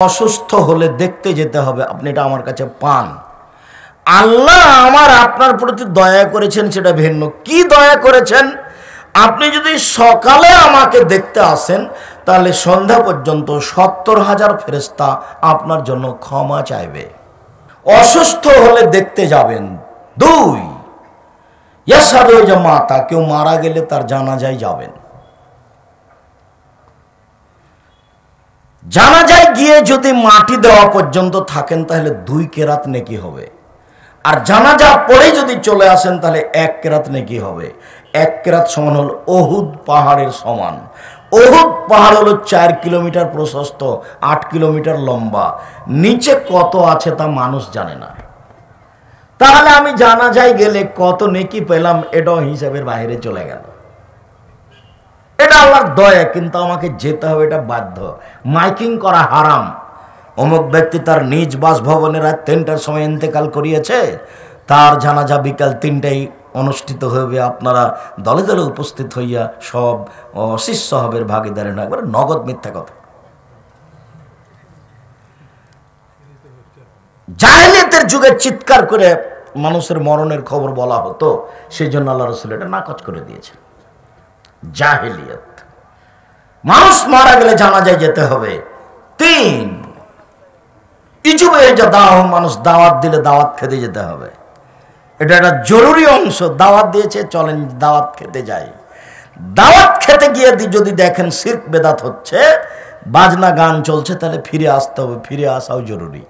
অসুস্থ হলে দেখতে যেতে হবে, আপনি এটা আমার কাছে পান। আল্লাহ আমার আপনার প্রতি দয়া করেছেন সেটা ভিন্ন। কি দয়া করেছেন? আপনি যদি সকালে আমাকে দেখতে আসেন তাহলে সন্ধ্যা পর্যন্ত 70,000 ফেরেশতা আপনার জন্য ক্ষমা চাইবে। অসুস্থ হলে দেখতে যাবেন। 2, ইয়াসাদু জামাতা, কেউ মারা গেলে তার জানাজায় যাবেন। জানাজায় গিয়ে যদি মাটি দেওয়া পর্যন্ত থাকেন তাহলে 2 কেরাত নেকি হবে। আর জানাজা পড়ে যদি চলে আসেন তাহলে 1 কেরাত নেকি হবে। 1 কেরাত সমান হল ওহুদ পাহাড়ের সমান। ওহুদ পাহাড় হলো 4 কিলোমিটার প্রশস্ত, 8 কিলোমিটার লম্বা। নিচে কত আছে তা মানুষ জানে না। তাহলে আমি জানাজায় গেলে কত নেকি পেলাম এটাও হিসাবের বাইরে চলে গেল। এটা আল্লাহর দয়া, কিন্তু আমাকে যেতে হবে, এটা বাধ্য। মাইকিং করা হারাম। অমুক ব্যক্তি তার নিজ বাসভবনে রাত 3টার সময় ইন্তেকাল করিয়েছে, তার জানাজা বিকাল 3টায় অনুষ্ঠিত হবে, আপনারা দলে দলে উপস্থিত হইয়া সব শিষ্য হবের ভাগিদারে না। একবার নগদ মিথ্যা কথা। জাহেলিয়াতের যুগে চিৎকার করে মানুষের মরণের খবর বলা হতো, সেই জন্য আল্লাহ রাসূল এটা নাকচ করে দিয়েছেন। জাহেলিয়াত, মানুষ মারা গেলে জানাজায় যেতে হবে। 3, ইজুবে যা দাওয়াত, মানুষ দাওয়াত দিলে দাওয়াত খেতে যেতে হবে। এটা একটা জরুরি অংশ। দাওয়াত দিয়েছে, চলেন দাওয়াত খেতে যাই। দাওয়াত খেতে গিয়ে যদি দেখেন শিরক বেদাত হচ্ছে, বাজনা গান চলছে, তাহলে ফিরে আসতে হবে। ফিরে আসাও জরুরি।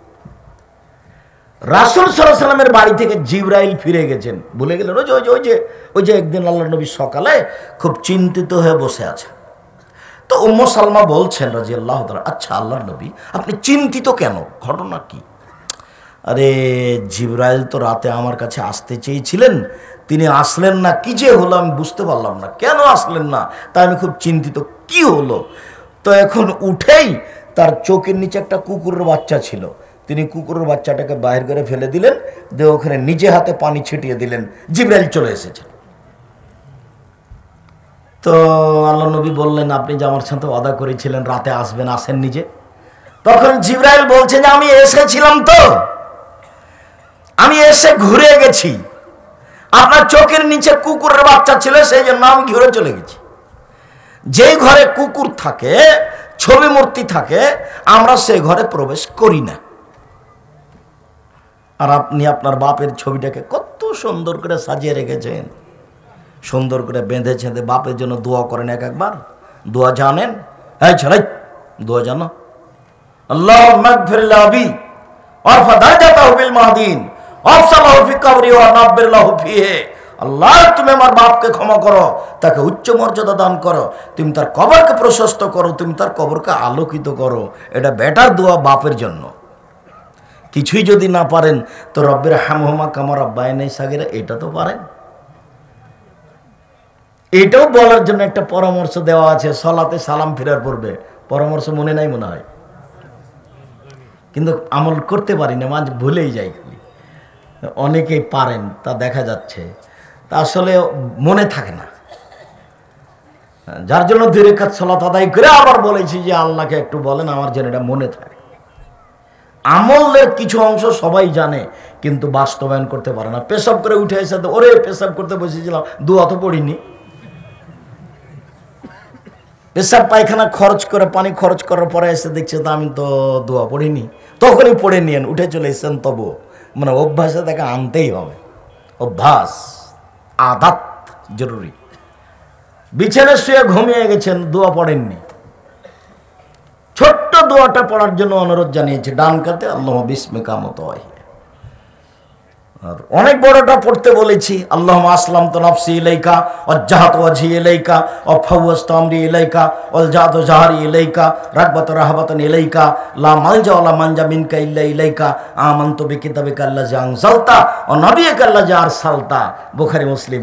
রাসূল সাল্লাল্লাহু আলাইহি ওয়াসাল্লামের বাড়ি থেকে জিবরাইল ফিরে গেছেন, ভুলে গেলেন। ওই যে একদিন আল্লাহর নবী সকালে খুব চিন্তিত হয়ে বসে আছে। তো উম্মু সালমা বলছেন রাদিয়াল্লাহু তাআলা, আচ্ছা আল্লাহর নবী আপনি চিন্তিত কেন, ঘটনা কি? আরে জিবরাইল তো রাতে আমার কাছে আসতে চেয়েছিলেন, তিনি আসলেন না, কি যে হলো আমি বুঝতে পারলাম না, কেন আসলেন না, তাই আমি খুব চিন্তিত, কি হলো? তো এখন উঠেই তার চোখের নিচে একটা কুকুরের বাচ্চা ছিল, তিনি কুকুরের বাচ্চাটাকে বাইরে করে ফেলে দিলেন, দিয়ে ওখানে নিজে হাতে পানি ছিটিয়ে দিলেন। জিবরাইল চলে এসেছে। তো আল্লাহ নবী বললেন, আপনি যে আমার সাথে ওয়াদা করেছিলেন রাতে আসবেন, আসেন নিজে। তখন জিবরাইল বলছে যে আমি এসেছিলাম, তো আমি এসে ঘুরে গেছি, আপনার চোখের নিচে কুকুরের বাচ্চা ছিল, সেই জন্য আমি ঘুরে চলে গেছি। যেই ঘরে কুকুর থাকে, ছবি মূর্তি থাকে, আমরা সেই ঘরে প্রবেশ করি না। আর আপনি আপনার বাপের ছবিটাকে কত সুন্দর করে সাজিয়ে রেখেছেন, সুন্দর করে বেঁধেছেন। বাপের জন্য দোয়া করেন একবার? দোয়া জানেন? এই ছেলে, দোয়া জানো? আল্লাহুম্মা ইগফির লি আবি ওয়ারফা দারাজাতাহু বিল মাহদিন ওয়াফসাহু ফি কবরি ওয়া নাব্বির লাহু ফিহি। আল্লাহ তুমি আমার বাপকে ক্ষমা করো, তাকে উচ্চ মর্যাদা দান করো, তুমি তার কবরকে প্রশস্ত করো, তুমি তার কবরকে আলোকিত করো। এটা বেটার দোয়া বাপের জন্য। কিছুই যদি না পারেন তো রব্বির হামহুমা কামা রাব্বায়ানি সাগীরা, এটা তো পারেন। এটাও বলার জন্য একটা পরামর্শ দেওয়া আছে সালাতে সালাম ফেরার পূর্বে। পরামর্শ মনে নাই মনে হয়, কিন্তু আমল করতে পারি না, মাঝে ভুলেই যাই। অনেকেই পারেন তা দেখা যাচ্ছে, তা আসলে মনে থাকে না, যার জন্য 2 রাকাত সালাত আদায় করে আবার বলেছি যে আল্লাহকে একটু বলেন আমার যেন এটা মনে থাকে। আমলের কিছু অংশ সবাই জানে, কিন্তু বাস্তবায়ন করতে পারে না। পেশাব করে উঠে এসে ওরে পেশাব করতে বসেছিলাম, দোয়া তো পড়িনি। পেশাব পায়খানা খরচ করে, পানি খরচ করার পরে এসে দেখছে তো আমি তো দোয়া পড়িনি, তখনই পড়ে নিয়েন, উঠে চলে এসেছেন। তবু মানে অভ্যাসে তাকে আনতেই হবে। অভ্যাস, আদাত জরুরি। বিছানায় শুয়ে ঘুমিয়ে গেছেন, দোয়া পড়েননি, ছোট্ট দোয়াটা পড়ার জন্য অনুরোধ জানিয়েছে, ডান কাতে আল্লাহুম্মা বিসমিকা মুতাওয়াহি। আর অনেক বড়টা পড়তে বলেছি, আল্লাহুম্মা আসলামতু নাফসি ইলাইকা ওয়াজ্জাহাতু ওয়াজহি ইলাইকা ওয়া ফাওয়াজতু আমরি ইলাইকা ওয়ালজাতু জাহরি ইলাইকা রাগবাতান রাহবাতান ইলাইকা লা মালজা ওয়া লা মানজা মিনকা ইল্লা ইলাইকা আমানতু বিকিতাবিকা আল্লাযী আনজালতা ওয়া নাবিয়্যিকা আল্লাযী আরসালতা। বুখারী মুসলিম।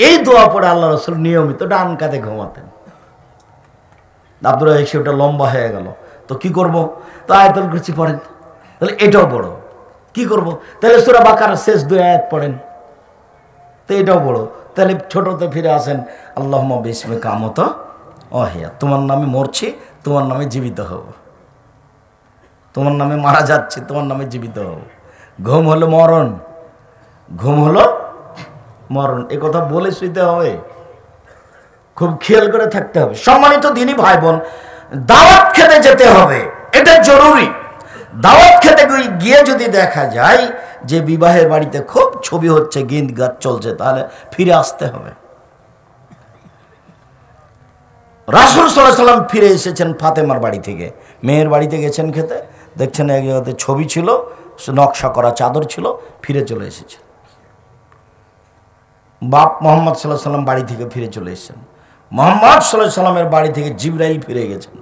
এই দোয়া পড়ে আল্লাহ রাসূল নিয়মিত ডান কাতে ঘুমাতেন। আব্দুর রাজ্জাক সেটা লম্বা হয়ে গেল, তো কি করব? তো আয়াতুল কুরসি পড়েন, তাহলে এটাও বড়। কি করব? তাহলে সূরা বাকারার শেষ 2 আয়াত পড়েন, তো এটাও বড়। তাহলে ছোটতে ফিরে আসেন, আল্লাহুম্মা বিসমিকা আমুতু ওয়া আহইয়া, তোমার নামে মরছি, তোমার নামে জীবিত হব। তোমার নামে মারা যাচ্ছে, তোমার নামে জীবিত হও। ঘুম হলো মরণ, ঘুম হলো মরণ, এ কথা বলে শুইতে হবে। খুব খেয়াল করে থাকতে হবে। সম্মানিত দিনী ভাই বোন, দাওয়াত খেতে যেতে হবে, এটা জরুরি। দাওয়াত খেতে গিয়ে যদি দেখা যায় যে বিবাহের বাড়িতে খুব ছবি হচ্ছে, গীত গান চলছে, তাহলে ফিরে আসতে হবে। রাসূল সাল্লাল্লাহু আলাইহি ওয়াসাল্লাম ফিরে এসেছেন ফাতেমার বাড়ি থেকে, মেয়ের বাড়িতে গেছেন খেতে, দেখছেন এক জায়গাতে ছবি ছিল, নকশা করা চাদর ছিল, ফিরে চলে এসেছেন। বাপ মুহাম্মদ সাল্লাল্লাহু আলাইহি ওয়াসাল্লাম বাড়ি থেকে ফিরে চলে এসেছেন। মুহাম্মদ সাল্লাল্লাহু আলাইহি ওয়াসাল্লামের বাড়ি থেকে জিবরাইল ফিরে গেছেন।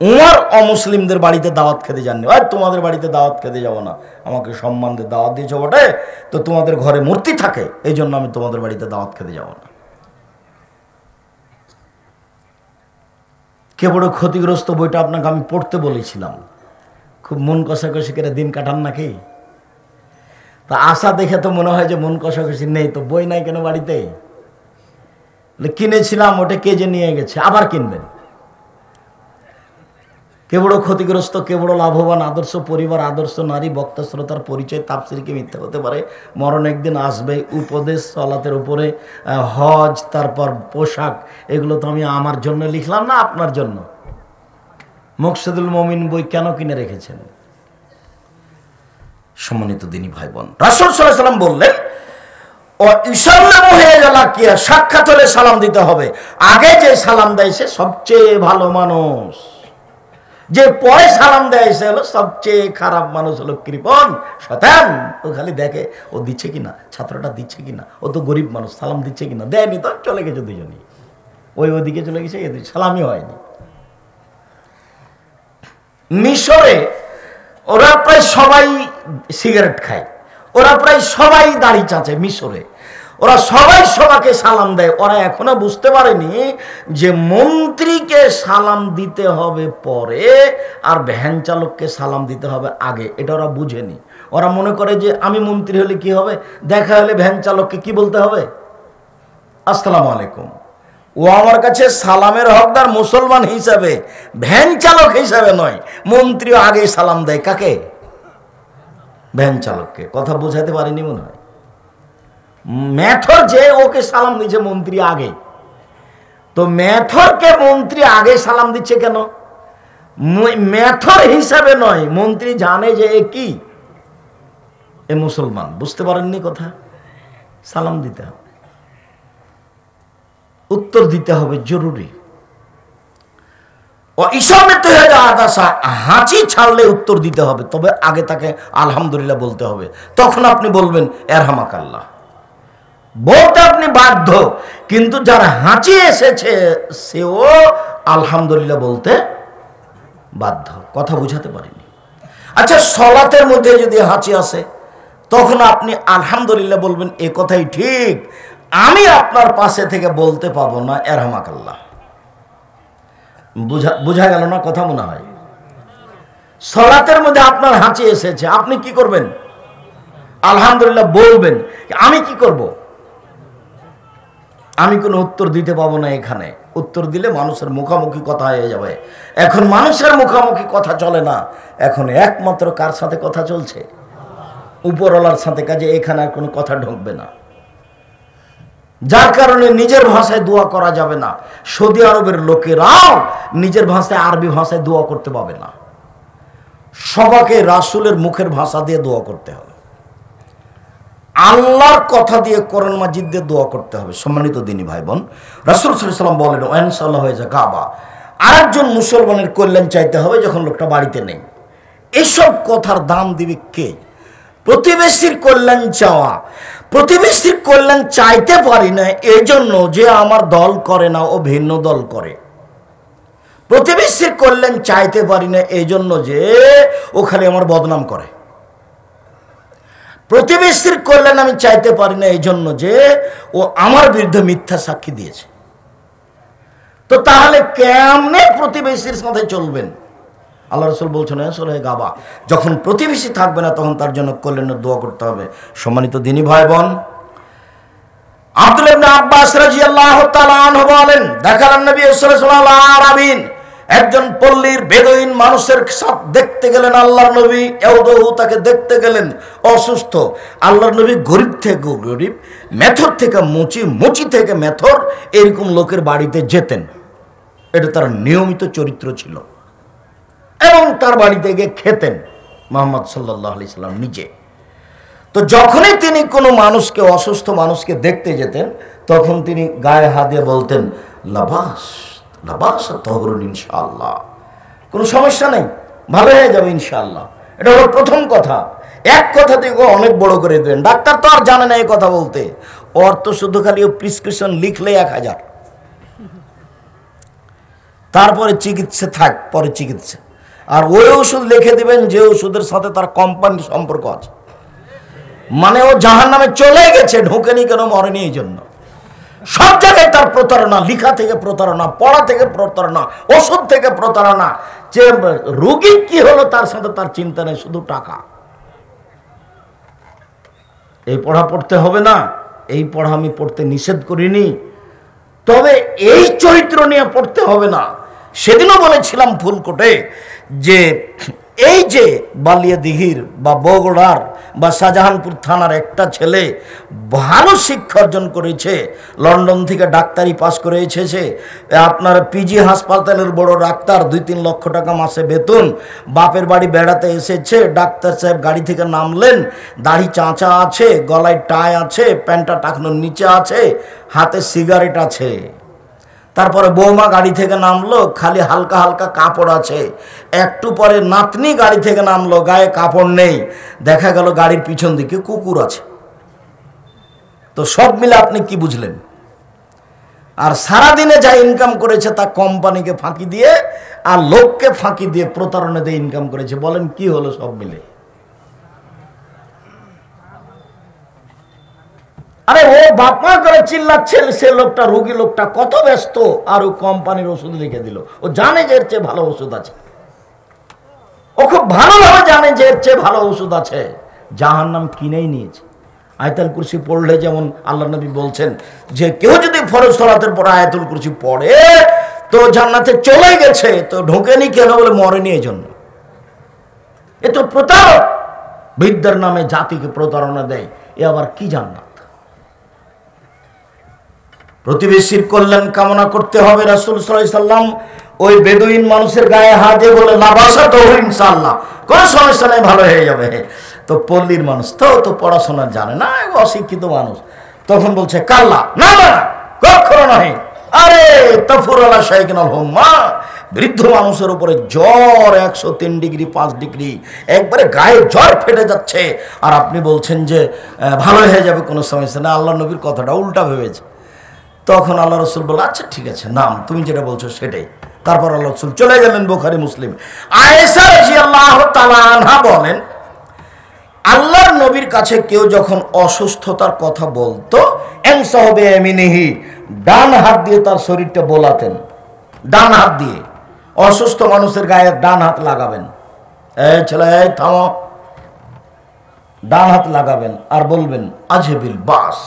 উমর অমুসলিমদের বাড়িতে দাওয়াত খেতে যাননি। আর তোমাদের বাড়িতে দাওয়াত খেতে যাব না, আমাকে সম্মান দিয়ে দাওয়াত দিয়েছো বটে, তো তোমাদের ঘরে মূর্তি থাকে, এই জন্য আমি তোমাদের বাড়িতে দাওয়াত খেতে যাব না। কে বড় ক্ষতিগ্রস্ত বইটা আপনাকে আমি পড়তে বলেছিলাম, খুব মন কষাকষি করে দিন কাটান নাকি? তা আশা দেখে তো মনে হয় যে মন কষাকষি নেই, তো বই নাই কেন বাড়িতে? কিনেছিলাম, ওটা কে যে নিয়ে গেছে, আবার কিনবেন। কে বড় ক্ষতিগ্রস্ত, কে বড় লাভবান, আদর্শ পরিবার, আদর্শ নারী, বক্তা শ্রোতার পরিচয়, তাফসীর কি মিথ্যা হতে পারে? মরণ একদিন আসবে, উপদেশ সলাতের উপরে, হজ, তারপর পোশাক, এগুলো তো আমি আমার জন্য লিখলাম না, আপনার জন্য। মুকসিদুল মুমিন বই কেন কিনে রেখেছেন? সম্মানিত দিনী ভাই বোন, রাসূল সাল্লাল্লাহু আলাইহি ওয়াসাল্লাম বললেন, ও ইসাল্লামু হয়ে গেল কি, সাক্ষাৎ হলে সালাম দিতে হবে। আগে যে সালাম দেয় সে সবচেয়ে ভালো মানুষ, যে পরে সালাম দেয় সে হলো সবচেয়ে খারাপ মানুষ, হলো কৃপণ শয়তান। ও খালি দেখে ও দিচ্ছে কিনা, ছাত্রটা দিচ্ছে কিনা, ও তো গরিব মানুষ, সালাম দিচ্ছে কিনা, দেয়নি তো চলে গেছে দুজনই, ওইদিকে চলে গেছে, এদিকে সালামই হয়নি। মিশরে ওরা প্রায় সবাই সিগারেট খায়, ওরা প্রায় সবাই দাড়ি চাঁচে মিশরে, ওরা সবাই সবাইকে সালাম দেয়। ওরা এখনো বুঝতে পারেনি যে মন্ত্রীকে সালাম দিতে হবে পরে, আর ভ্যান চালককে সালাম দিতে হবে আগে, এটা ওরা বুঝেনি। ওরা মনে করে যে আমি মন্ত্রী হলে কি হবে, দেখা হলে ভ্যান চালককে কি বলতে হবে, আসসালামু আলাইকুম। ও আমার কাছে সালামের হকদার মুসলমান হিসাবে, ভ্যান চালক হিসাবে নয়। মন্ত্রীও আগে সালাম দেয় কাকে, ভ্যান চালককে। কথা বোঝাতে পারিনি মনে হয়। মেথর যে ওকে সালাম দিচ্ছে মন্ত্রী আগে, তো মেথরকে মন্ত্রী আগে সালাম দিচ্ছে কেন? মেথর হিসাবে নয়, মন্ত্রী জানে যে এ কি, এ মুসলমান। বুঝতে পারেননি কথা? সালাম দিতে হবে, উত্তর দিতে হবে, জরুরি। ও ইসলামেতে হাঁচি ছাড়লে উত্তর দিতে হবে, তবে আগে তাকে আলহামদুলিল্লাহ বলতে হবে। তখন আপনি বলবেন এরহামাকাল্লাহ, বলতে আপনি বাধ্য, কিন্তু যার হাঁচি এসেছে সেও আলহামদুলিল্লাহ বলতে বাধ্য। কথা বুঝাতে পারিনি। আচ্ছা, সলাতের মধ্যে যদি হাঁচি আসে তখন আপনি আলহামদুলিল্লাহ বলবেন, এ কথাই ঠিক, আমি আপনার পাশে থেকে বলতে পাবো না এরহামাকাল্লাহ। বুঝা গেল না কথা? মনে হয় সলাতের মধ্যে আপনার হাঁচি এসেছে, আপনি কি করবেন? আলহামদুলিল্লাহ বলবেন। আমি কি করব? আমি কোনো উত্তর দিতে পাবো না এখানে। উত্তর দিলে মানুষের মুখামুখি কথা হয়ে যাবে। এখন মানুষের মুখামুখি কথা চলে না, এখন একমাত্র কার সাথে কথা চলছে? উপরওয়ালার সাথে। কাজে এখানে আর কোনো কথা ঢুকবে না, যার কারণে নিজের ভাষায় দোয়া করা যাবে না। সৌদি আরবের লোকেরাও নিজের ভাষায়, আরবি ভাষায় দোয়া করতে পাবে না। সবাইকে রাসূলের মুখের ভাষা দিয়ে দোয়া করতে হবে, আল্লাহর কথা দিয়ে, কোরআন মাজিদ দিয়ে দোয়া করতে হবে। সম্মানিত দিনী ভাই বোন, রাসূল সাল্লাল্লাহু আলাইহি ওয়াসাল্লাম বলেন, ইনশাআল্লাহ হয়ে যা গাবা। আরেকজন মুসলমানের কল্যাণ চাইতে হবে যখন লোকটা বাড়িতে নেই। এসব কথার দাম দিবে কে? প্রতিবেশীর কল্যাণ চাওয়া। প্রতিবেশীর কল্যাণ চাইতে পারি না এই জন্য যে আমার দল করে না, ও ভিন্ন দল করে। প্রতিবেশীর কল্যাণ চাইতে পারি না এই জন্য যে ও খালি আমার বদনাম করে। প্রতিবেশীর কল্যাণ আমি চাইতে পারি না এই জন্য যে ও আমার বিরুদ্ধে মিথ্যা সাক্ষী দিয়েছে। তো তাহলে কেমনে প্রতিবেশীর সাথে চলবেন? আল্লাহ রাসূল বলছেন, আসলে গাবা, যখন প্রতিবেশী থাকবে না তখন তার জন্য কল্যাণের দোয়া করতে হবে। সম্মানিত দিনী ভাই বোন, আব্দুল্লাহ ইবনে আব্বাস রাদিয়াল্লাহু তাআলা আনহু বলেন, দেখালেন নবী সাল্লাল্লাহু আলাইহি ওয়াসাল্লাম একজন পল্লীর বেদুইন মানুষের সাথে দেখতে গেলেন আল্লাহর নবী, এওদহু তাকে দেখতে গেলেন অসুস্থ। আল্লাহর নবী গরিব থেকে গরিব, মেথর থেকে মুচি, মুচি থেকে মেথর, এরকম লোকের বাড়িতে যেতেন। এটা তার নিয়মিত চরিত্র ছিল এবং তার বাড়িতে গিয়ে খেতেন মুহাম্মদ সাল্লাল্লাহু আলাইহি সাল্লাম নিজে। তো যখনই তিনি কোনো মানুষকে, অসুস্থ মানুষকে দেখতে যেতেন, তখন তিনি গায়ে হাত দিয়ে বলতেন, লাবাস লাবাস তহরুন ইনশাআল্লাহ, কোনো সমস্যা নেই, ভালো হয়ে যাবে ইনশাআল্লাহ। এটা হলো প্রথম কথা। এক কথা থেকে অনেক বড় করে দেন। ডাক্তার তো আর জানে না এই কথা বলতে, অর্থ শুধু খালি প্রেসক্রিপশন লিখলে 1000, তারপরে চিকিৎসা থাক, পরে চিকিৎসা। আর ওই ওষুধ লিখে দিবেন যে ওষুধের সাথে তার কোম্পানির সম্পর্ক আছে, মানে ও জাহান্নামে চলে গেছে, ঢোকেনি কেন, মরেনি এই জন্য। সব জায়গায় তার প্রতারণা, লিখা থেকে প্রতারণা, পড়া থেকে প্রতারণা, ওষুধ থেকে প্রতারণা। যে রোগী কি হলো তার সাথে তার চিন্তা নেই, শুধু টাকা। এই পড়া পড়তে হবে না, এই পড়া আমি পড়তে নিষেধ করিনি, তবে এই চরিত্র নিয়ে পড়তে হবে না। সেদিনও বলেছিলাম ফুলকোটে যে এই যে বালিয়াদিহির বা বগুড়ার বা শাহজাহানপুর থানার একটা ছেলে ভালো শিক্ষা অর্জন করেছে, লন্ডন থেকে ডাক্তারি পাস করে এসেছে, আপনার পিজি হাসপাতালের বড় ডাক্তার, 2-3 লক্ষ টাকা মাসে বেতন, বাপের বাড়ি বেড়াতে এসেছে, ডাক্তার সাহেব গাড়ি থেকে নামলেন, দাড়ি চাঁচা আছে, গলায় টাই আছে, প্যান্টটা টাকনোর নিচে আছে, হাতে সিগারেট আছে। তারপরে বৌমা গাড়ি থেকে নামলো, খালি হালকা হালকা কাপড় আছে। একটু পরে নাতনি গাড়ি থেকে নামলো, গায়ে কাপড় নেই, দেখা গেল গাড়ির পিছন দিকে কুকুর আছে। তো সব মিলে আপনি কি বুঝলেন? আর সারাদিনে যা ইনকাম করেছে তা কোম্পানিকে ফাঁকি দিয়ে আর লোককে ফাঁকি দিয়ে প্রতারণা দিয়ে ইনকাম করেছে। বলেন কি হলো সব মিলে? আরে ও বাপমা করে চিল্লাচ্ছে, সে লোকটা, রোগী লোকটা কত ব্যস্ত, আর ও কোম্পানির ওষুধ লিখে দিল। ও জানে যে এর চেয়ে ভালো ওষুধ আছে, ও খুব ভালোভাবে জানে যে এর চেয়ে ভালো ওষুধ আছে, জাহান্নাম কিনেই নিয়েছে। আয়াতুল কুরসি পড়লে যেমন আল্লাহ নবী বলছেন যে কেউ যদি ফরজ সালাতের পর আয়াতুল কুরসি পড়ে তো জান্নাতে চলে গেছে, তো ঢোকেনি কেন, বলে মরেনি এই জন্য। এ তো প্রতারক, বিদ্যার নামে জাতিকে প্রতারণা দেয়, এ আবার কি জান্নাত? প্রতিবেশীর কল্যাণ কামনা করতে হবে। রাসূল সাল্লাল্লাহু আলাইহি সাল্লাম ওই বেদুইন মানুষের গায়ে হাত দিয়ে বলে, লাবাসা তো ইনশাআল্লাহ, কোনো সমস্যা নেই, ভালো হয়ে যাবে। তো পল্লীর মানুষ তো পড়াশোনা জানে না, অশিক্ষিত মানুষ, তখন বলছে কাল্লা, না না কখনো নয়। আরে তাফুরালা শাইকিনাল হুম্মা, বৃদ্ধ মানুষের উপরে জ্বর 103 ডিগ্রি 5 ডিগ্রি, একবারে গায়ে জ্বর ফেটে যাচ্ছে, আর আপনি বলছেন যে ভালো হয়ে যাবে, কোনো সমস্যা না। আল্লাহ নবীর কথাটা উল্টা ভেবেছে। তখন আল্লাহ রসুল বলল, আচ্ছা ঠিক আছে, নাম, তুমি যেটা বলছো সেটাই। তারপর আল্লাহ রসুল চলে গেলেন বুখারী মুসলিম। আয়েশা রাদিয়াল্লাহু তাআলা আনহা বলেন, আল্লাহর নবীর কাছে কেউ যখন অসুস্থতার কথা বলতো, এমসাহু বিয়ামিনিহি, ডান হাত দিয়ে তার শরীরটা বোলাতেন। ডান হাত দিয়ে অসুস্থ মানুষের গায়ে ডান হাত লাগাবেন। এই ছেলে, এই থামো, ডান হাত লাগাবেন আর বলবেন, আজহেবিল বাস,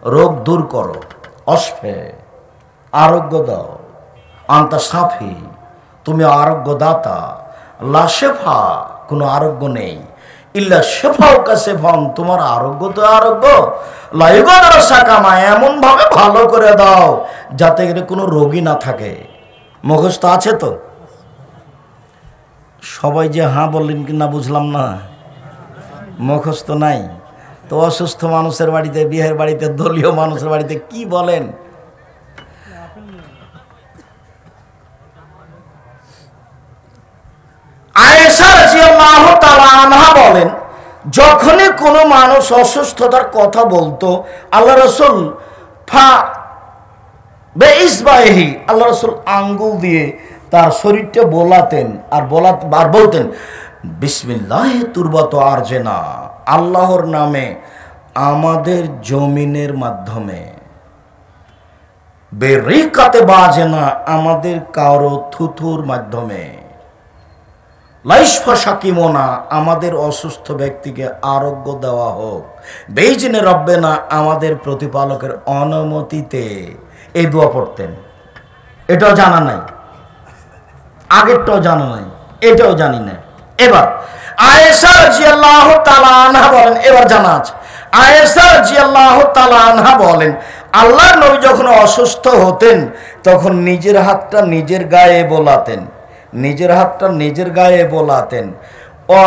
রোগ দূর করো, অশফে, আরোগ্য দাও, আন্তা সাফি, তুমি আরোগ্য দাতা, লা শেফা, কোনো আরোগ্য নেই, ইল্লা শেফাও কা শেফান, তোমার আরোগ্য তো আরোগ্য, লাইগাদার সাকামা, এমন ভাবে ভালো করে দাও যাতে এর কোনো রোগী না থাকে। মুখস্থ আছে তো? সবাই যে হ্যাঁ বললেন কি না বুঝলাম না। মুখস্থ নাই তো অসুস্থ মানুষের বাড়িতে, বিয়ের বাড়িতে, দলীয় মানুষের বাড়িতে কি বলেন? আয়েশা রাদিয়াল্লাহু তাআলা আনহা বলেন, যখনই কোনো মানুষ অসুস্থতার কথা বলতো, আল্লাহ রাসূল আল্লাহ রাসূল আঙ্গুল দিয়ে তার শরীরটা বোলাতেন আর বলতেন, বিসমিল্লাহ তুরবাত আরজেনা, আল্লাহর নামে আমাদের জমিনের মাধ্যমে, বেরিকাতে বাজেনা, আমাদের কারো থুথুর মাধ্যমে, লাইশফা শাকিমোনা, আমাদের অসুস্থ ব্যক্তিকে আরোগ্য দেওয়া হোক, বেইজিনে রব্বেনা, আমাদের প্রতিপালকের অনুমতিতে। এই দোয়া পড়তেন। এটাও জানা নাই। আগেরটাও জানা নাই, এটাও জানি না। এবার আয়েশা রাদিয়াল্লাহু তাআলা আনহা বলেন, এবার জানা আছে। আয়েশা রাদিয়াল্লাহু তাআলা আনহা বলেন, আল্লাহর নবী যখন অসুস্থ হতেন তখন নিজের হাতটা নিজের গায়ে বোলাতেন, নিজের হাতটা নিজের গায়ে বোলাতেন। ও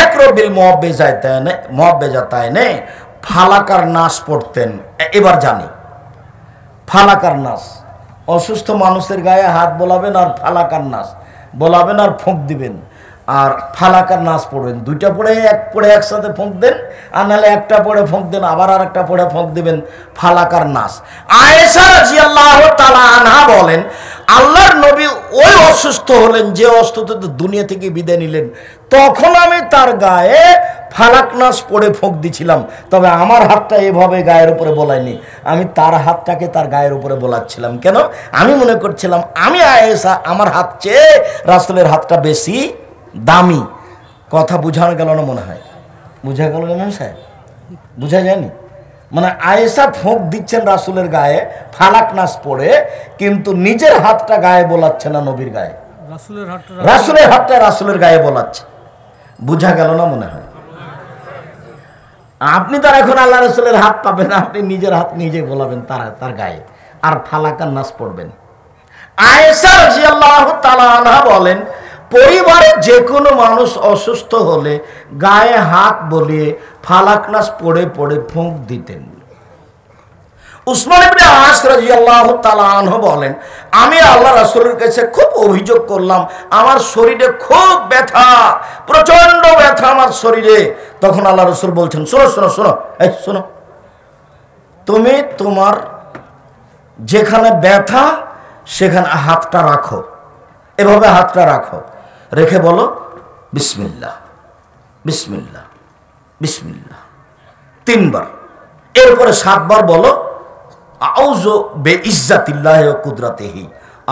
একরবিল মুআব্বিজাতাইনে ফালাকার নাস পড়তেন। এবার জানি ফালাকার নাস, অসুস্থ মানুষের গায়ে হাত বোলাবেন আর ফালাকার নাস বোলাবেন আর ফোঁক দিবেন, আর ফালাকার নাস পড়বেন। দুইটা পড়ে একসাথে ফোঁক দেন, আর নাহলে একটা পড়ে ফোঁক দেন, আবার আর একটা পড়ে ফোঁক দিবেন, ফালাকার নাস। আয়েশা রাদিয়াল্লাহু তাআলা আনহা বলেন, আল্লাহর নবী ওই অসুস্থ হলেন যে অসুস্থতে দুনিয়া থেকে বিদায় নিলেন, তখন আমি তার গায়ে ফালাক নাস পড়ে ফোঁক দিছিলাম। তবে আমার হাতটা এভাবে গায়ের উপরে বোলাইনি, আমি তার হাতটাকে তার গায়ের উপরে বোলাচ্ছিলাম। কেন? আমি মনে করছিলাম আমি আয়েশা, আমার হাত চেয়ে রাসূলের হাতটা বেশি দামি। কথা বুঝানো গেল না? মনে হয় বুঝা গেল না সাহেব? বুঝা যায়নি? মানে আয়েশা ফোঁক দিচ্ছেন রাসূলের গায়ে ফালাক নাস পড়ে, কিন্তু নিজের হাতটা গায়ে বোলাচ্ছে না, নবীর গায়ে রাসূলের হাতটা রাসূলের গায়ে বোলাচ্ছে। বুঝা গেল না? মনে হয় আপনি তার এখন আল্লাহ রাসূলের হাত পাবেন, আপনি নিজের হাত নিজে বোলাবেন তার গায়ে আর ফালাকার নাস পড়বেন। আয়েশা রাদিয়াল্লাহু তাআলা আনহা বলেন, পরিবারে যে কোনো মানুষ অসুস্থ হলে গায়ে হাত বলিয়ে ফালাক নাস পড়ে পড়ে ফোঁক দিতেন। উসমান ইবনে আস রাদিয়াল্লাহু তাআলা আনহু বলেন, আমি আল্লাহ রাসূলের কাছে খুব অভিযোগ করলাম, আমার শরীরে খুব ব্যথা, প্রচন্ড ব্যথা আমার শরীরে। তখন আল্লাহ রাসূল বলছেন, শোনো শোনো শোনো, এই শোনো, তুমি তোমার যেখানে ব্যথা সেখানে হাতটা রাখো, এভাবে হাতটা রাখো, রেখে বলো বিসমিল্লাহ বিসমিল্লাহ বিসমিল্লাহ 3 বার। এরপরে 7 বার বলো আউযু বিইজ্জাতিল্লাহি ওয়া কুদরাতিহি,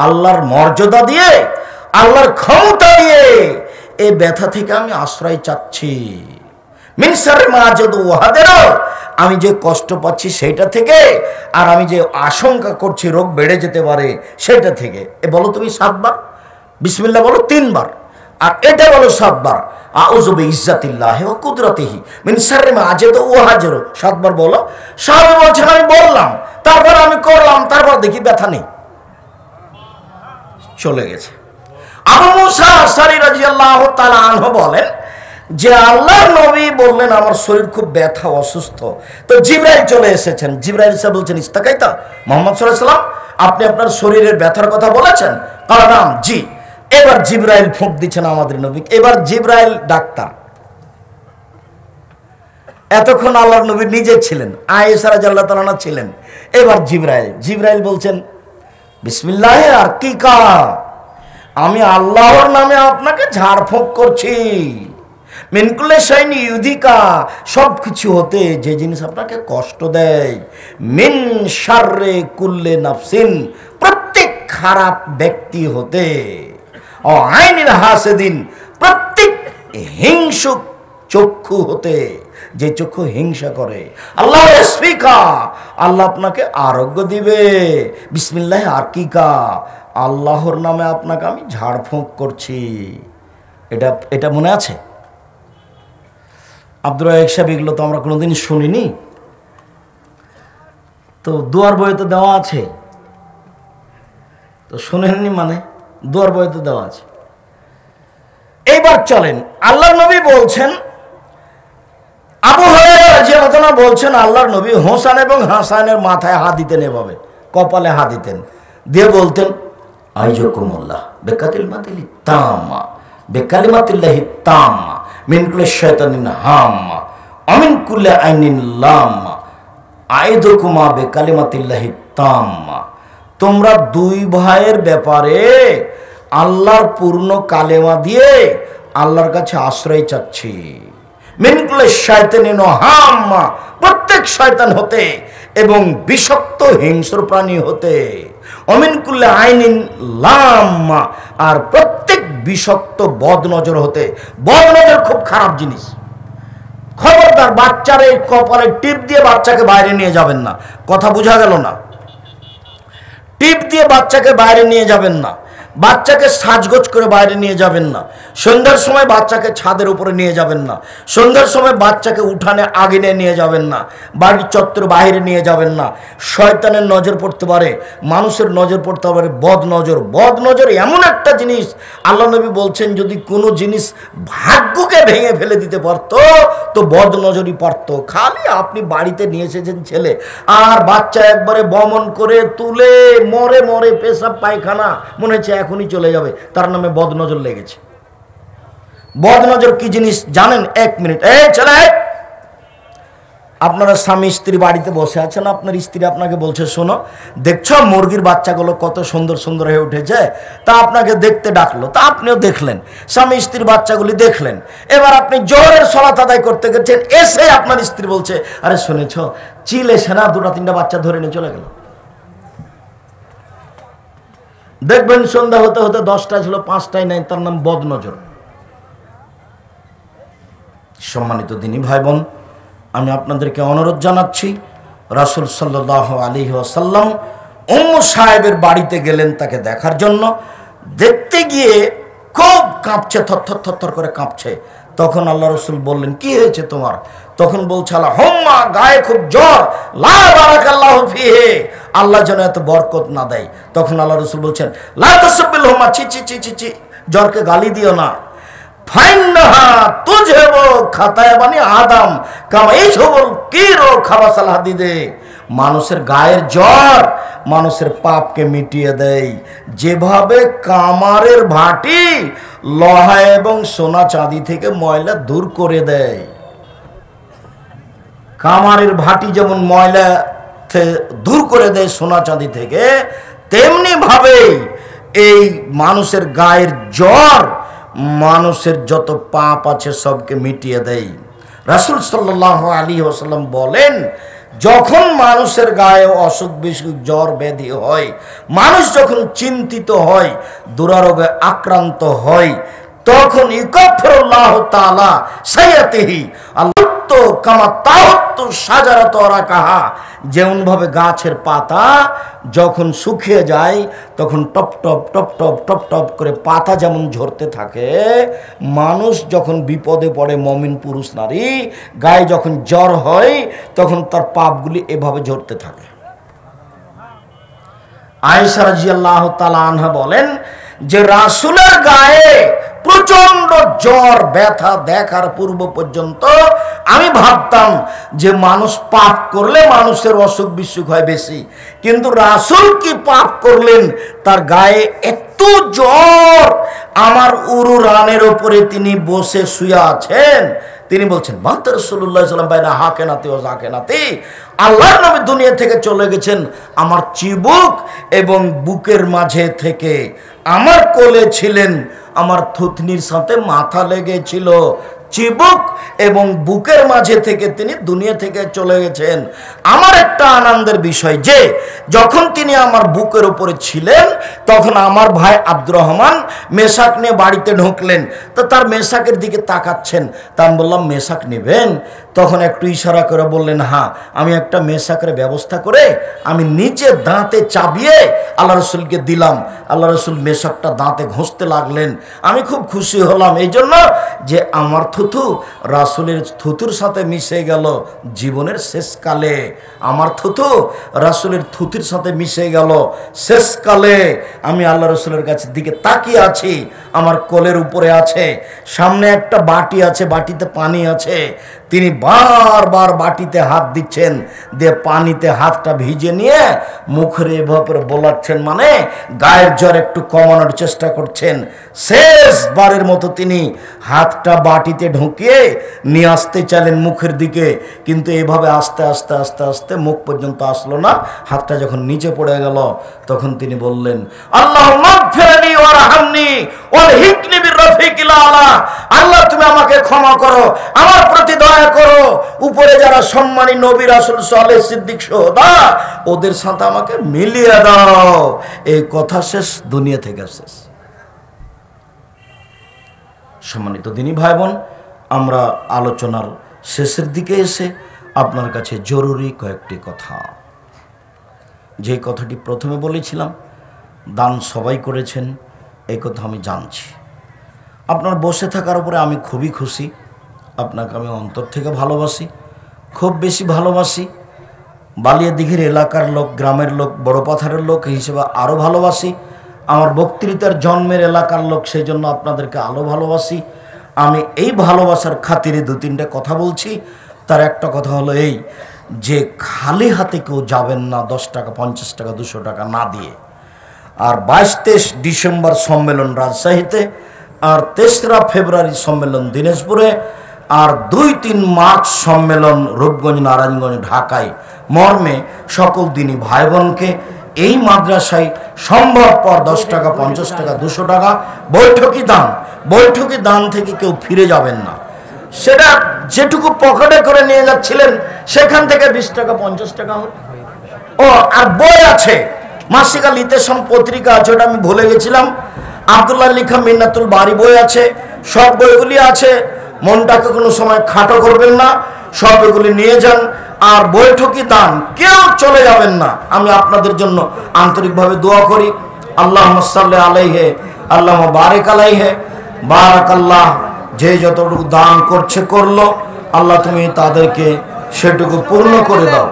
আল্লাহর মর্যাদা দিয়ে, আল্লাহর ক্ষমতা দিয়ে এই ব্যথা থেকে আমি আশ্রয় চাচ্ছি। মিন শাররি মা আজিদু ওয়া হাদিরু, আমি যে কষ্ট পাচ্ছি সেটা থেকে, আর আমি যে আশঙ্কা করছি রোগ বেড়ে যেতে পারে সেটা থেকে। এ বলো তুমি 7 বার, বিসমিল্লাহ বলো 3 বার, আর এটা বলো 7 বার আউযু বিইজ্জাতিল্লাহি ওয়া কুদরাতিহি মিন শাররি মা আজিদু ওয়া হাদিরু 7 বার বলো। সাহাবী বলছেন, আমি বললাম, তারপর আমি করলাম, তারপর দেখি ব্যথা নেই, চলে গেছে। আবু মুসা আশআরী রাদিয়াল্লাহু তাআলা আনহু বলেন যে আল্লাহর নবী বললেন আমার শরীর খুব ব্যথা, অসুস্থ। তো জিবরাইল চলে এসেছেন। জিবরাইল সাহেব বলছেন, ইস্তাকাইতা মুহাম্মদ সাল্লাল্লাহু আলাইহি ওয়াসাল্লাম, আপনি আপনার শরীরের ব্যথার কথা বলেছেন? কালাম জি। এবার জিবরাইল ফোঁক দিচ্ছেন আমাদের নবী। এবার জিবরাইল ডাক্তার, এতক্ষণ আল্লাহর নবী নিজে ছিলেন, আয়েশা রাদিয়াল্লাহু তাআলা আনহা ছিলেন। এবার জিবরাইল বলছেন, বিসমিল্লাহি আরকিকা, আমি আল্লাহর নামে আপনাকে ঝাড়ফুঁক করছি। মিন কুল্লি শাইইন ইউযিকা, সব কিছু হতে যে জিনিস আপনাকে কষ্ট দেয়। মিন শাররি কুল্লি নাফসিন, প্রত্যেক খারাপ ব্যক্তি হতে। ও আইনিল হাসিদিন, প্রত্যেক হিংসুক চক্ষু হতে, যে চক্ষু হিংসা করে। আল্লাহ ইয়াসফিকা, আল্লাহ আপনাকে আরোগ্য দিবে। বিসমিল্লাহি আরকিকা, আল্লাহর নামে আপনাকে আমি ঝাড়ফুঁক করছি। এটা মনে আছে? আব্দুর রাজ্জাক সাহেব, এগুলো তো আমরা কোনোদিন শুনিনি, তো দুয়ার বইয়ে তো দেওয়া আছে, তো শুনেননি মানে দুয়ার বইয়ে তো দেওয়া আছে। এইবার চলেন, আল্লাহর নবী বলছেন, আবু হুরায়রা রাদিয়াল্লাহু তাআলা বলছেন, আল্লাহর নবী হোসেন এবং হাসানের মাথায় হাত দিতেন, এভাবে কপালে হাত দিতেন, দিয়ে বলতেন আইজুকুমুল্লাহ বিকালিমাতিল তাম্মা বিকালিমাতিল্লাহি তাম্মা মিন কুল্লি শাইতানিন হাম্মা আমিন কুল্লি আইনিন লাম্মা আইদুকুমা বিকালিমাতিল্লাহি তাম্মা। তোমরা 2 ভাইয়ের ব্যাপারে আল্লাহর পূর্ণ কালেমা দিয়ে আল্লাহর কাছে আশ্রয় চাচ্ছি। মিন কুল্লি শাইতানিন হাম্মা, প্রত্যেক শয়তান হতে এবং বিষাক্ত হিংস্র প্রাণী হতে। অমিন কুল্লি আইনিন লাম্মা, আর প্রত্যেক বিষাক্ত বদনজর হতে। বদনজর খুব খারাপ জিনিস, খবরদার বাচ্চার এই কপালে টিপ দিয়ে বাচ্চাকে বাইরে নিয়ে যাবেন না। কথা বোঝা গেল না? টিপ দিয়ে বাচ্চাকে বাইরে নিয়ে যাবেন না। বাচ্চাকে সাজগোজ করে বাইরে নিয়ে যাবেন না। সন্ধ্যার সময় বাচ্চাকে ছাদের উপরে নিয়ে যাবেন না। সন্ধ্যার সময় বাচ্চাকে উঠানে আগুনে নিয়ে যাবেন না। বাড়ির চত্বর বাইরে নিয়ে যাবেন না। শয়তানের নজর পড়তে পারে, মানুষের নজর পড়তে পারে। বদ নজর এমন একটা জিনিস, আল্লাহ নবী বলছেন যদি কোনো জিনিস ভাগ্যকে ভেঙে ফেলে দিতে পারতো তো বদ নজরই পারতো। খালি আপনি বাড়িতে নিয়ে এসেছেন ছেলে, আর বাচ্চা একবারে বমন করে তুলে মরে পেশাব পায়খানা, মনে হচ্ছে এখনই চলে যাবে, তার নামে বদনজর লেগেছে। বদনজর কি জিনিস জানেন? 1 মিনিট, এই ছেলে, আপনারা স্বামী স্ত্রী বাড়িতে বসে আছেন, আপনার স্ত্রী আপনাকে বলছে শোনো, দেখছো মুরগির বাচ্চাগুলো কত সুন্দর সুন্দর হয়ে উঠেছে, তা আপনাকে দেখতে ডাকলো, তা আপনিও দেখলেন, স্বামী স্ত্রীর বাচ্চাগুলি দেখলেন। এবার আপনি জোহরের সালাত আদায় করতে গেছেন, এসে আপনার স্ত্রী বলছে আরে শুনেছ চিল এসে না 2-3টা বাচ্চা ধরে নিয়ে চলে গেল। দেখবেন সন্ধ্যা হতে হতে 10টা ছিল, 5টাই নাই, তার নাম বদনজর। সম্মানিত দিনী ভাই বোন, আমি আপনাদেরকে অনুরোধ জানাচ্ছি, রাসূল সাল্লাল্লাহু আলাইহি ওয়াসাল্লাম উম্মু সাহেবের বাড়িতে গেলেন তাকে দেখার জন্য। দেখতে গিয়ে খুব কাঁপছে, থরথর করে কাঁপছে। তখন আল্লাহ রাসূল বললেন কি হয়েছে তোমার? তখন বলছে আল্লাহুম্মা, গায়ে খুব জ্বর, লা বারাকাল্লাহু ফিহি, আল্লাহ যেন এত বরকত না দেয়। তখন আল্লাহ রাসূল বলছেন লা তাসাব্বিল হুম্মা, ছি ছি ছি ছি ছি, জ্বরকে গালি দিও না। ফাইন্নাহা তুযহিবু খাতায়া বানি আদম কামা ইয়াযহিবুল কিরু খাবাসাল হাদিদে, মানুষের গায়ের জ্বর মানুষের পাপকে মিটিয়ে দেয়, যেভাবে কামারের ভাটি লোহা এবং সোনা চাঁদি থেকে ময়লা দূর করে দেয়। কামারের ভাটি যেমন ময়লা দূর করে দেয় সোনা চাঁদি থেকে, তেমনি ভাবে এই মানুষের গায়ের জ্বর মানুষের যত পাপ আছে সবকে মিটিয়ে দেয়। রাসূল সাল্লাল্লাহু আলাইহি ওয়াসাল্লাম বলেন যখন মানুষের গায়ে অসুখ বিসুখ জ্বর ব্যাধি হয়, মানুষ যখন চিন্তিত হয়, দুরারোগে আক্রান্ত হয়, তখন ইকাফিরুল্লাহু তাআলা সাইয়াতিহি, আল্লাহ কামা তাওয়াত্তু শাজারাতু রাকাহা, যেমন ভাবে গাছের পাতা যখন শুকিয়ে যায় তখন top top top top top top করে পাতা যেমন ঝরতে থাকে, মানুষ যখন বিপদে পড়ে, মুমিন পুরুষ নারী গায়ে যখন জ্বর হয় তখন তার পাপগুলি এভাবে ঝরতে থাকে। আয়েশা রাদিয়াল্লাহু তাআলা আনহা বলেন যে রাসূলের গায়ে প্রচন্ড জ্বর ব্যথা দেখার পূর্ব পর্যন্ত আমি ভাবতাম যে মানুষ পাপ করলে মানুষের অসুখ বিসুখ হয় বেশি, কিন্তু রাসূল কি পাপ করলেন তার গায়ে এত জ্বর, আমার উরু রানের উপরে তিনি বসে শুয়ে আছেন, তিনি বলছেন মাতা রাসূলুল্লাহ সাল্লাল্লাহু আলাইহি ওয়াসাল্লাম বাইনা হাকেনাতি ও জাকেনাতি, আল্লাহর নবী দুনিয়া থেকে চলে গেছেন, আমার চিবুক এবং বুকের মাঝে থেকে আমার কোলে ছিলেন, আমার থুতনির সাথে মাথা লেগেছিল, চিবুক এবং বুকের মাঝে থেকে তিনি দুনিয়া থেকে চলে গেছেন। আমার একটা আনন্দের বিষয় যে যখন তিনি আমার বুকের উপরে ছিলেন তখন আমার ভাই আব্দুর রহমান মেশাক নিয়ে বাড়িতে ঢুকলেন, তো তার মেশাকের দিকে তাকাচ্ছেন, তা আমি বললাম মেশাক নেবেন? তখন একটু ইশারা করে বললেন হ্যাঁ, আমি একটা মেশাকের ব্যবস্থা করে আমি নিচে দাঁতে চাবিয়ে আল্লাহ রসুলকে দিলাম। আল্লাহ রসুল মেশাকটা দাঁতে ঘষতে লাগলেন। আমি খুব খুশি হলাম এই জন্য যে আমার থুথু রাসূলের থুতুর সাথে মিশে গেল জীবনের শেষকালে, আমার থুথু রাসূলের থুতুর সাথে মিশে গেল শেষকালে। আমি আল্লাহ রসুলের কাছে দিকে তাকিয়ে আছি, আমার কোলের উপরে আছে, সামনে একটা বাটি আছে, বাটিতে পানি আছে, তিনি বারবার বাটিতে হাত দিচ্ছেন, দিয়ে পানিতে হাতটা ভিজে নিয়ে মুখের এভাবে বোলাচ্ছেন, মানে গায়ের জ্বর একটু কমানোর চেষ্টা করছেন। শেষবারের মতো তিনি হাতটা বাটিতে ঢুকিয়ে নিয়ে আসতে চাইলেন মুখের দিকে, কিন্তু এভাবে আস্তে আস্তে আস্তে আস্তে মুখ পর্যন্ত আসলো না। হাতটা যখন নিচে পড়ে গেল তখন তিনি বললেন আল্লাহুম্মা গফিরনি ওয়ারহামনি ওয়ালহিকনি বিরফিকিল আলা, আল্লাহ তুমি আমাকে ক্ষমা করো, আমার প্রতি দয়া করো, উপরে যারা সম্মানী নবী রাসূল সালেহ সিদ্দিক শুহাদা ওদের সাথে আমাকে মিলিয়ে দাও। এই কথা শেষ, দুনিয়া থেকে শেষ। সম্মানিত দিনী ভাই বোন, আমরা আলোচনার শেষের দিকে এসে আপনার কাছে জরুরি কয়েকটি কথা, যে কথাটি প্রথমে বলেছিলাম, দান সবাই করেছেন, এই কথা আমি জানছি। আপনার বসে থাকার উপরে আমি খুবই খুশি। আপনাকে আমি অন্তর থেকে ভালোবাসি, খুব বেশি ভালোবাসি। বালিয়াদিঘির এলাকার লোক, গ্রামের লোক, বড় পাথারের লোক হিসেবে আরও ভালোবাসি। আমার বক্তৃতার জন্মের এলাকার লোক, সেই জন্য আপনাদেরকে আরও ভালোবাসি। আমি এই ভালোবাসার খাতিরে দু তিনটে কথা বলছি। তার একটা কথা হলো এই যে খালি হাতে কেউ যাবেন না 10 টাকা, 50 টাকা, 200 টাকা না দিয়ে। আর 22-23 ডিসেম্বর সম্মেলন রাজশাহীতে, আর 3রা ফেব্রুয়ারি সম্মেলন দিনাজপুরে, আর 2-3 মার্চ সম্মেলন রূপগঞ্জ, নারায়ণগঞ্জ, ঢাকায়। মর্মে সকল দিনই ভাই বোনকে এই মাদ্রাসায় সম্ভবপর 10 টাকা, 50 টাকা, 200 টাকা বৈঠকি দান, বৈঠকি দান থেকে কেউ ফিরে যাবেন না। সেটা যেটুকু পকেটে করে নিয়ে যাচ্ছিলেন সেখান থেকে 20 টাকা, 50 টাকা হল। ও আর বই আছে, মাসিকা লিতেশন পত্রিকা আছে, ওটা আমি ভুলে গেছিলাম। আব্দুল্লাহ লিখা মিন্নাতুল বাড়ি বই আছে, সব বইগুলি আছে। মনটাকে কোনো সময় খাটো করবেন না, সব এগুলি নিয়ে যান। আর বৈঠকি দান কেউ চলে যাবেন না। আমি আপনাদের জন্য আন্তরিকভাবে দোয়া করি। আল্লাহুম্মা সাল্লি আলাইহি, আল্লাহুম্মা বারিক আলাইহি, বারাকাল্লাহ। যে যতটুকু দান করছে করলো, আল্লাহ তুমি তাদেরকে সেটুকু পূর্ণ করে দাও।